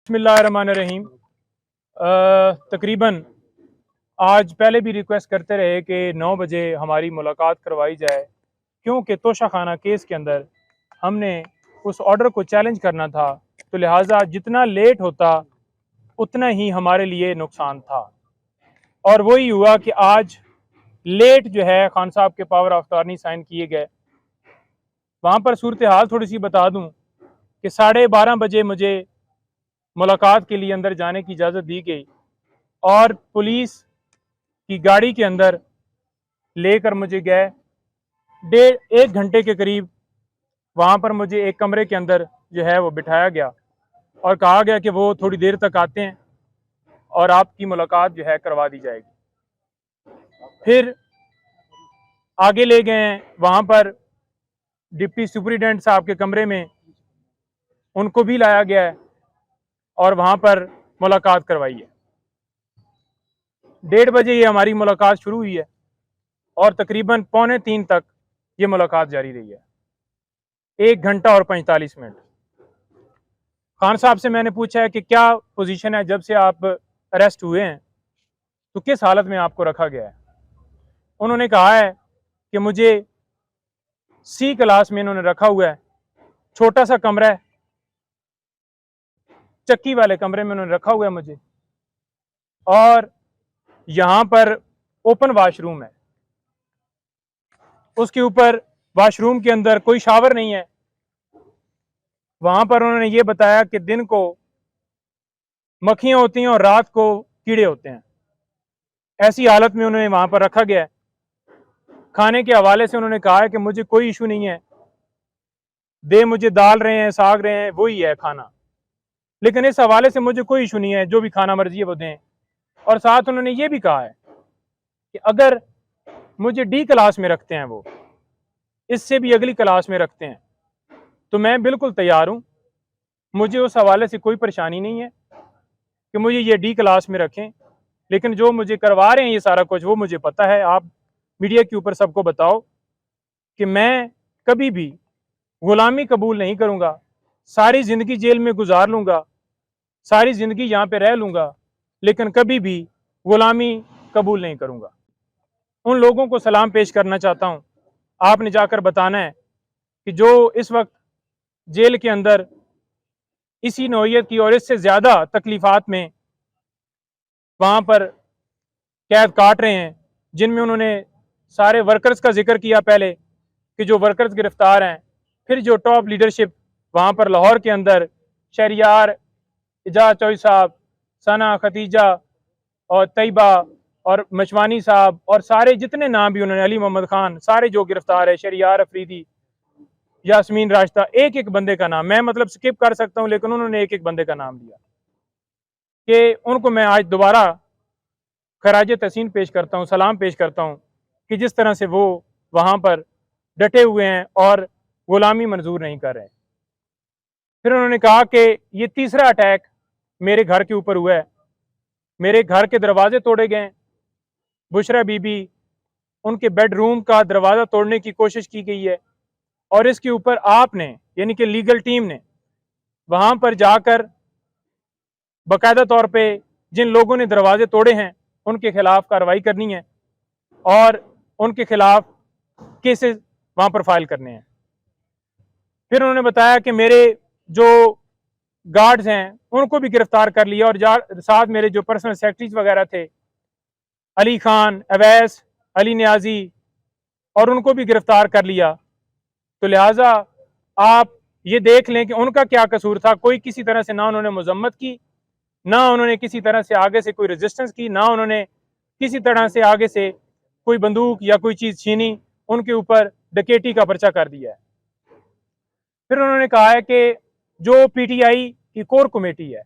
बिस्मिल्लाहिर्रहमानिर्रहीम। तकरीबन आज पहले भी रिक्वेस्ट करते रहे कि 9 बजे हमारी मुलाकात करवाई जाए, क्योंकि तोशा खाना केस के अंदर हमने उस ऑर्डर को चैलेंज करना था। तो लिहाजा जितना लेट होता उतना ही हमारे लिए नुकसान था, और वही हुआ कि आज लेट जो है खान साहब के पावर ऑफ अटॉर्नी साइन किए गए। वहाँ पर सूरत हाल थोड़ी सी बता दूँ कि 12:30 बजे मुझे मुलाकात के लिए अंदर जाने की इजाज़त दी गई, और पुलिस की गाड़ी के अंदर लेकर मुझे गए। 1 घंटे के करीब वहाँ पर मुझे एक कमरे के अंदर जो है वो बिठाया गया और कहा गया कि वो थोड़ी देर तक आते हैं और आपकी मुलाकात जो है करवा दी जाएगी। फिर आगे ले गए हैं, वहाँ पर डिप्टी सुपरिटेंडेंट साहब के कमरे में उनको भी लाया गया है और वहाँ पर मुलाकात करवाई है। 1:30 बजे ये हमारी मुलाकात शुरू हुई है और तकरीबन 2:45 तक ये मुलाकात जारी रही है, 1 घंटा और 45 मिनट। खान साहब से मैंने पूछा है कि क्या पोजीशन है, जब से आप अरेस्ट हुए हैं तो किस हालत में आपको रखा गया है। उन्होंने कहा है कि मुझे सी क्लास में इन्होंने रखा हुआ है, छोटा सा कमरा है, चक्की वाले कमरे में उन्होंने रखा हुआ है मुझे, और यहाँ पर ओपन वाशरूम है, उसके ऊपर वाशरूम के अंदर कोई शावर नहीं है। वहाँ पर उन्होंने ये बताया कि दिन को मक्खियाँ होती हैं और रात को कीड़े होते हैं। ऐसी हालत में उन्हें वहाँ पर रखा गया है। खाने के हवाले से उन्होंने कहा है कि मुझे कोई इशू नहीं है, दे मुझे दाल रहे हैं, साग रहे हैं, वही है खाना, लेकिन इस हवाले से मुझे कोई इशू नहीं है, जो भी खाना मर्जी है वो दें। और साथ उन्होंने ये भी कहा है कि अगर मुझे डी क्लास में रखते हैं, वो इससे भी अगली क्लास में रखते हैं, तो मैं बिल्कुल तैयार हूँ, मुझे उस हवाले से कोई परेशानी नहीं है कि मुझे ये डी क्लास में रखें। लेकिन जो मुझे करवा रहे हैं ये सारा कुछ, वो मुझे पता है। आप मीडिया के ऊपर सबको बताओ कि मैं कभी भी गुलामी कबूल नहीं करूँगा, सारी ज़िंदगी जेल में गुजार लूँगा, सारी ज़िंदगी यहाँ पे रह लूँगा, लेकिन कभी भी गुलामी कबूल नहीं करूँगा। उन लोगों को सलाम पेश करना चाहता हूँ, आपने जाकर बताना है कि जो इस वक्त जेल के अंदर इसी नौइयत की और इससे ज़्यादा तकलीफ़ात में वहाँ पर कैद काट रहे हैं, जिनमें उन्होंने सारे वर्कर्स का जिक्र किया पहले कि जो वर्कर्स गिरफ्तार हैं, फिर जो टॉप लीडरशिप वहाँ पर लाहौर के अंदर शहरियार, एजाज चौधरी साहब, सना खतीजा और तैयबा और मशवानी साहब और सारे जितने नाम भी उन्होंने, अली मोहम्मद खान, सारे जो गिरफ्तार है, शहरियार अफरीदी, यास्मीन राशदा, एक एक बंदे का नाम मैं मतलब स्किप कर सकता हूँ, लेकिन उन्होंने एक एक बंदे का नाम लिया कि उनको मैं आज दोबारा खराज तहसीन पेश करता हूँ, सलाम पेश करता हूँ कि जिस तरह से वो वहाँ पर डटे हुए हैं और गुलामी मंजूर नहीं कर रहे। फिर उन्होंने कहा कि ये तीसरा अटैक मेरे घर के ऊपर हुआ है, मेरे घर के दरवाजे तोड़े गए, बुशरा बीबी उनके बेडरूम का दरवाज़ा तोड़ने की कोशिश की गई है, और इसके ऊपर आपने यानी कि लीगल टीम ने वहाँ पर जाकर बाकायदा तौर पे जिन लोगों ने दरवाजे तोड़े हैं उनके खिलाफ कार्रवाई करनी है और उनके खिलाफ केसेस वहाँ पर फाइल करने हैं। फिर उन्होंने बताया कि मेरे जो गार्ड्स हैं उनको भी गिरफ्तार कर लिया, और साथ मेरे जो पर्सनल सेक्रेटरीज वगैरह थे, अली खान, अवैस, अली न्याजी, और उनको भी गिरफ्तार कर लिया। तो लिहाजा आप ये देख लें कि उनका क्या कसूर था। कोई किसी तरह से ना उन्होंने मजम्मत की, ना उन्होंने किसी तरह से आगे से कोई रेजिस्टेंस की, ना उन्होंने किसी तरह से आगे से कोई बंदूक या कोई चीज़ छीनी, उनके ऊपर डकैती का पर्चा कर दिया है। फिर उन्होंने कहा है कि जो पीटीआई की कोर कमेटी है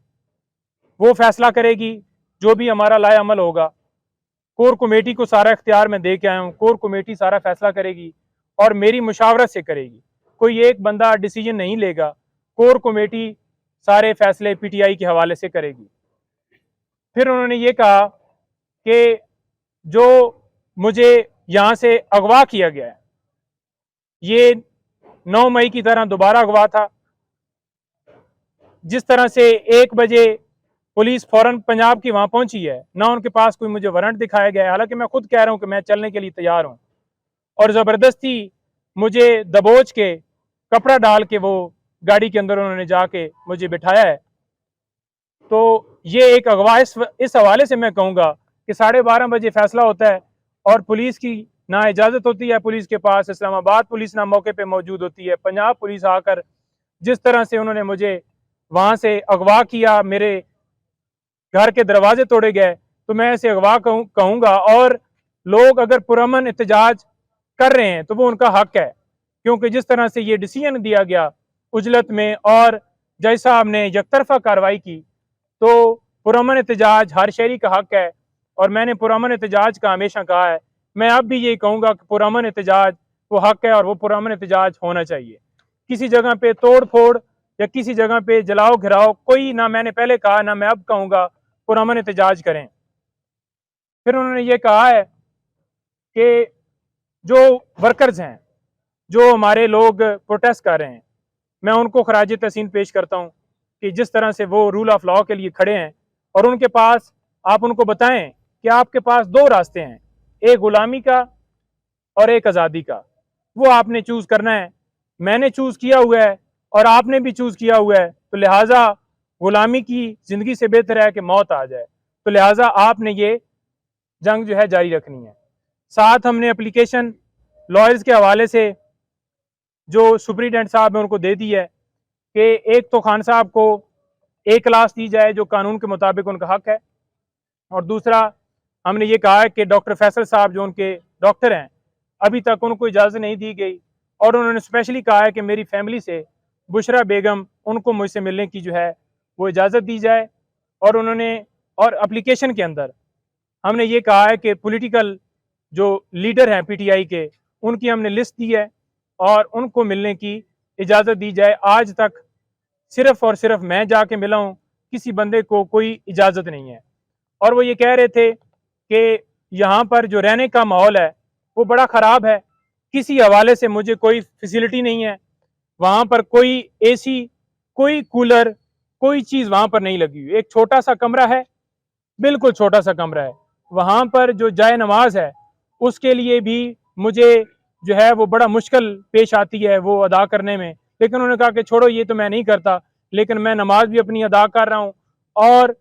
वो फैसला करेगी, जो भी हमारा लाए अमल होगा, कोर कमेटी को सारा इख्तियार मैं दे के आया हूँ, कोर कमेटी सारा फैसला करेगी और मेरी मुशावरत से करेगी, कोई एक बंदा डिसीजन नहीं लेगा, कोर कमेटी सारे फैसले पीटीआई के हवाले से करेगी। फिर उन्होंने ये कहा कि जो मुझे यहाँ से अगवा किया गया है, ये 9 मई की तरह दोबारा अगवा था, जिस तरह से 1 बजे पुलिस फौरन पंजाब की वहां पहुंची है, ना उनके पास कोई मुझे वारंट दिखाया गया है, हालांकि मैं खुद कह रहा हूं कि मैं चलने के लिए तैयार हूं, और ज़बरदस्ती मुझे दबोच के कपड़ा डाल के वो गाड़ी के अंदर उन्होंने जाके मुझे बिठाया है। तो ये एक अगवा इस हवाले से मैं कहूँगा कि 12:30 बजे फैसला होता है और पुलिस की ना इजाज़त होती है, पुलिस के पास इस्लामाबाद पुलिस ना मौके पे मौजूद होती है, पंजाब पुलिस आकर जिस तरह से उन्होंने मुझे वहाँ से अगवा किया, मेरे घर के दरवाजे तोड़े गए, तो मैं इसे अगवा कहूँगा। और लोग अगर पुरअमन एहतजाज कर रहे हैं तो वो उनका हक है, क्योंकि जिस तरह से ये डिसीजन दिया गया उजलत में और जज साहब ने यकतरफा कार्रवाई की, तो पुरअमन एहतजाज हर शहरी का हक है। और मैंने पुरअमन एहतजाज का हमेशा कहा है, मैं अब भी यही कहूँगा कि पुरअमन एहतजाज वो हक है और वो पुरअमन एहतजाज होना चाहिए। किसी जगह पे तोड़ फोड़ या किसी जगह पे जलाओ घिराओ कोई ना, मैंने पहले कहा ना मैं अब कहूँगा, पुरअमन एहतजाज करें। फिर उन्होंने ये कहा है कि जो वर्कर्स हैं, जो हमारे लोग प्रोटेस्ट कर रहे हैं, मैं उनको खराज तहसीन पेश करता हूँ कि जिस तरह से वो रूल ऑफ लॉ के लिए खड़े हैं और उनके पास, आप उनको बताएं कि आपके पास 2 रास्ते हैं, एक गुलामी का और एक आज़ादी का, वो आपने चूज़ करना है। मैंने चूज़ किया हुआ है और आपने भी चूज़ किया हुआ है, तो लिहाजा गुलामी की ज़िंदगी से बेहतर है कि मौत आ जाए, तो लिहाजा आपने ये जंग जो है जारी रखनी है। साथ हमने एप्लीकेशन लॉयर्स के हवाले से जो सुप्रीडेंट साहब ने उनको दे दी है कि एक तो खान साहब को A क्लास दी जाए जो कानून के मुताबिक उनका हक है, और दूसरा हमने ये कहा है कि डॉक्टर फैसल साहब जो उनके डॉक्टर हैं, अभी तक उनको इजाज़त नहीं दी गई, और उन्होंने स्पेशली कहा है कि मेरी फैमिली से बुशरा बेगम उनको मुझसे मिलने की जो है वो इजाज़त दी जाए। और उन्होंने, और एप्लीकेशन के अंदर हमने ये कहा है कि पॉलिटिकल जो लीडर हैं PTI के, उनकी हमने लिस्ट दी है और उनको मिलने की इजाज़त दी जाए। आज तक सिर्फ और सिर्फ मैं जाके मिला हूँ, किसी बंदे को कोई इजाज़त नहीं है। और वो ये कह रहे थे कि यहाँ पर जो रहने का माहौल है वो बड़ा ख़राब है, किसी हवाले से मुझे कोई फैसिलिटी नहीं है, वहाँ पर कोई AC, कोई कूलर, कोई चीज़ वहाँ पर नहीं लगी हुई, एक छोटा सा कमरा है, बिल्कुल छोटा सा कमरा है। वहाँ पर जो जाए नमाज है उसके लिए भी मुझे जो है वो बड़ा मुश्किल पेश आती है वो अदा करने में, लेकिन उन्होंने कहा कि छोड़ो ये तो मैं नहीं करता, लेकिन मैं नमाज भी अपनी अदा कर रहा हूँ और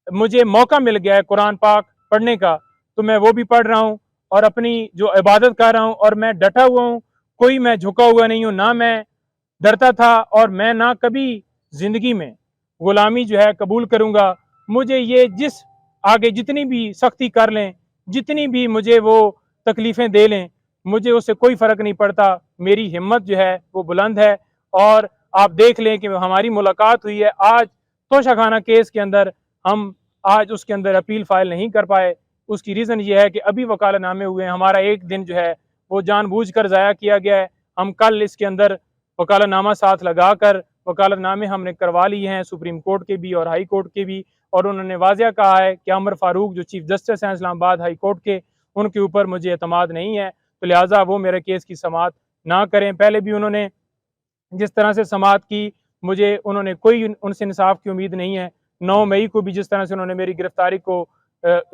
मुझे मौका मिल गया है कुरान पाक पढ़ने का, तो मैं वो भी पढ़ रहा हूँ और अपनी जो इबादत कर रहा हूँ, और मैं डटा हुआ हूँ, कोई मैं झुका हुआ नहीं हूँ, ना मैं डरता था और मैं ना कभी जिंदगी में गुलामी जो है कबूल करूँगा। मुझे ये जिस आगे जितनी भी सख्ती कर लें, जितनी भी मुझे वो तकलीफ़ें दे लें, मुझे उससे कोई फ़र्क नहीं पड़ता, मेरी हिम्मत जो है वो बुलंद है। और आप देख लें कि हमारी मुलाकात हुई है आज तोशाखाना केस के अंदर, हम आज उसके अंदर अपील फाइल नहीं कर पाए। उसकी रीज़न ये है कि अभी वकालतनामे हुए हैं, हमारा एक दिन जो है वो जानबूझकर ज़ाया किया गया है। हम कल इसके अंदर वकालतनामा साथ लगाकर वकालतनामे हमने करवा लिए हैं, सुप्रीम कोर्ट के भी और हाई कोर्ट के भी, और उन्होंने वाज़ेह कहा है कि अमर फारूक जो चीफ जस्टिस हैं इस्लामाबाद हाई कोर्ट के, उनके ऊपर मुझे एतमाद नहीं है, तो लिहाजा वो मेरे केस की समाअत ना करें। पहले भी उन्होंने जिस तरह से समाअत की, मुझे उन्होंने कोई उनसे इंसाफ की उम्मीद नहीं है। 9 मई को भी जिस तरह से उन्होंने मेरी गिरफ्तारी को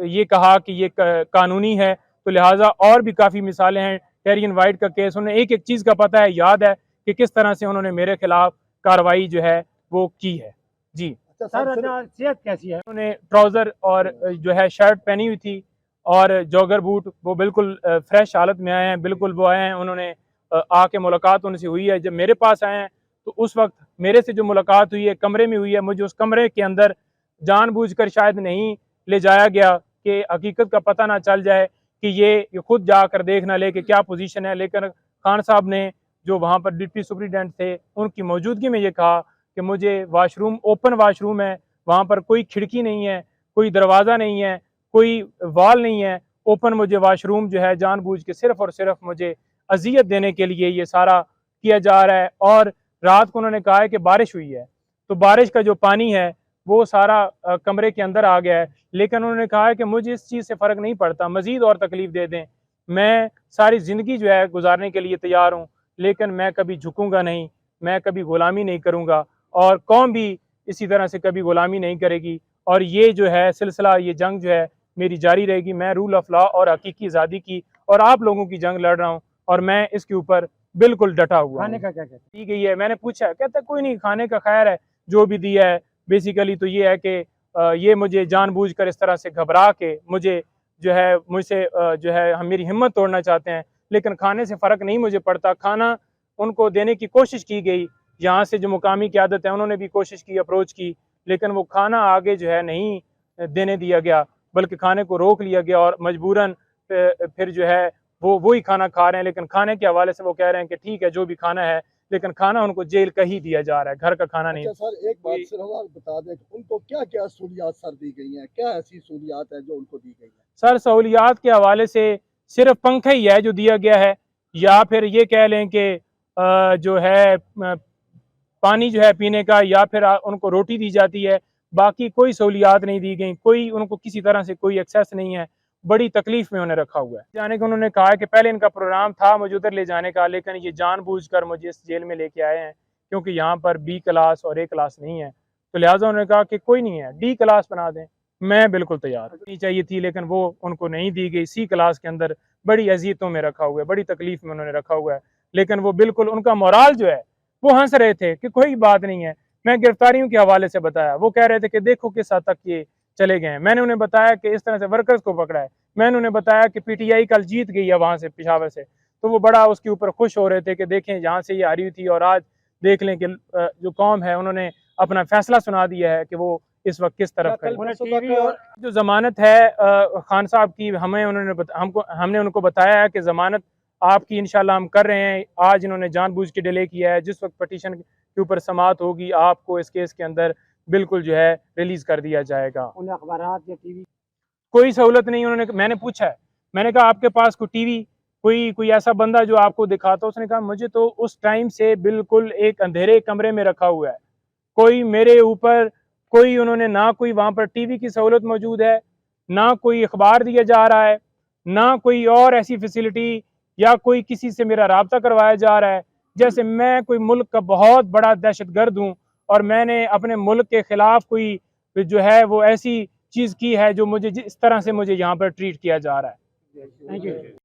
ये कहा कि ये कानूनी है, तो लिहाजा और भी काफ़ी मिसालें हैं। टेरियन वाइट का केस, उन्हें एक एक चीज़ का पता है, याद है कि किस तरह से उन्होंने मेरे खिलाफ कार्रवाई जो है वो की है। जी सर, सेहत कैसी है? उन्होंने ट्राउज़र और जो है शर्ट पहनी हुई थी और जॉगर बूट, वो बिल्कुल फ्रेश हालत में आए हैं, बिल्कुल वो आए हैं, उन्होंने आके मुलाकात उनसे हुई है। जब मेरे पास आए हैं तो उस वक्त मेरे से जो मुलाकात हुई है कमरे में हुई है, मुझे उस कमरे के अंदर जानबूझकर शायद नहीं ले जाया गया कि हकीकत का पता ना चल जाए कि ये खुद जाकर देख ना ले कि क्या पोजीशन है। लेकिन खान साहब ने जो वहाँ पर डिप्टी सुप्रीडेंट थे उनकी मौजूदगी में ये कहा कि मुझे वाशरूम, ओपन वाशरूम है, वहाँ पर कोई खिड़की नहीं है, कोई दरवाज़ा नहीं है, कोई वाल नहीं है, ओपन मुझे वाशरूम जो है जानबूझ के सिर्फ और सिर्फ मुझे अजियत देने के लिए ये सारा किया जा रहा है। और रात को उन्होंने कहा है कि बारिश हुई है, तो बारिश का जो पानी है वो सारा कमरे के अंदर आ गया है, लेकिन उन्होंने कहा है कि मुझे इस चीज़ से फ़र्क नहीं पड़ता, मज़ीद और तकलीफ़ दे दें, मैं सारी ज़िंदगी जो है गुजारने के लिए तैयार हूँ, लेकिन मैं कभी झुकूँगा नहीं, मैं कभी ग़ुलामी नहीं करूँगा। और कौम भी इसी तरह से कभी गुलामी नहीं करेगी और ये जो है सिलसिला, ये जंग जो है मेरी जारी रहेगी। मैं रूल ऑफ लॉ और हकीकी आज़ादी की और आप लोगों की जंग लड़ रहा हूँ और मैं इसके ऊपर बिल्कुल डटा हुआ खाने हूँ। का क्या कहते दी गई है, मैंने पूछा, कहता कोई नहीं, खाने का खैर है, जो भी दिया है। बेसिकली तो ये है कि ये मुझे जानबूझकर इस तरह से घबरा के मुझे जो है मुझसे जो है हम मेरी हिम्मत तोड़ना चाहते हैं, लेकिन खाने से फ़र्क नहीं मुझे पड़ता। खाना उनको देने की कोशिश की गई, यहाँ से जो मुकामी क़यादत है उन्होंने भी कोशिश की, अप्रोच की, लेकिन वो खाना आगे जो है नहीं देने दिया गया, बल्कि खाने को रोक लिया गया और मजबूरन फिर जो है वो वही खाना खा रहे हैं। लेकिन खाने के हवाले से वो कह रहे हैं कि ठीक है जो भी खाना है, लेकिन खाना उनको जेल का ही दिया जा रहा है, घर का खाना नहीं। अच्छा सर, एक बात सिर्फ आप बता दें, उनको क्या क्या सहूलियात सर दी गई हैं, क्या ऐसी सहूलियात है जो उनको दी गई है? सर सहूलियात के हवाले से सिर्फ पंखा ही है जो दिया गया है, या फिर ये कह लें कि जो है पानी जो है पीने का, या फिर उनको रोटी दी जाती है। बाकी कोई सहूलियात नहीं दी गई, कोई उनको किसी तरह से कोई एक्सेस नहीं है। बड़ी तकलीफ में उन्हें रखा हुआ है। जाने को उन्होंने कहा है कि पहले इनका प्रोग्राम था मुझे उधर ले जाने का, लेकिन ये जानबूझकर मुझे इस जेल में लेके आए हैं क्योंकि यहाँ पर बी क्लास और ए क्लास नहीं है, तो लिहाजा उन्होंने कहा कि कोई नहीं है, डी क्लास बना दें। मैं बिल्कुल तैयार नहीं चाहिए थी, लेकिन वो उनको नहीं दी गई। सी क्लास के अंदर बड़ी अजियतों में रखा हुआ है, बड़ी तकलीफ में उन्होंने रखा हुआ है, लेकिन वो बिल्कुल उनका मोराल जो है वो हंस रहे थे कि कोई बात नहीं है। मैं गिरफ्तारियों के हवाले से बताया, वो कह रहे थे कि देखो किस हद तक ये चले गए हैं। मैंने उन्हें बताया कि इस तरह से वर्कर्स को पकड़ा है। मैंने उन्हें बताया कि पीटीआई कल जीत गई है वहां से, पेशावर से, तो वो बड़ा उसके ऊपर खुश हो रहे थे कि देखें जहाँ से ये हारी हुई थी और आज देख लें कि जो कौम है उन्होंने अपना फैसला सुना दिया है कि वो इस वक्त किस तरफ खड़ी है। टीवी और जो जमानत है खान साहब की, हमें हमने उनको बताया है कि जमानत आपकी इंशाल्लाह हम कर रहे हैं। आज इन्होंने जानबूझ के डिले किया है, जिस वक्त पटिशन के ऊपर समाअत होगी आपको इस केस के अंदर बिल्कुल जो है रिलीज कर दिया जाएगा। उन्हें अखबारात या टीवी कोई सहूलत नहीं उन्होंने, मैंने पूछा है, मैंने कहा आपके पास कोई टीवी, कोई ऐसा बंदा जो आपको दिखाता? उसने कहा मुझे तो उस टाइम से बिल्कुल एक अंधेरे कमरे में रखा हुआ है, कोई मेरे ऊपर कोई उन्होंने ना कोई वहाँ पर टीवी की सहूलत मौजूद है, ना कोई अखबार दिया जा रहा है, ना कोई और ऐसी फैसिलिटी या कोई किसी से मेरा राब्ता करवाया जा रहा है जैसे मैं कोई मुल्क का बहुत बड़ा दहशतगर्द हूँ और मैंने अपने मुल्क के खिलाफ कोई जो है वो ऐसी चीज़ की है जो मुझे जिस तरह से मुझे यहाँ पर ट्रीट किया जा रहा है। Thank you.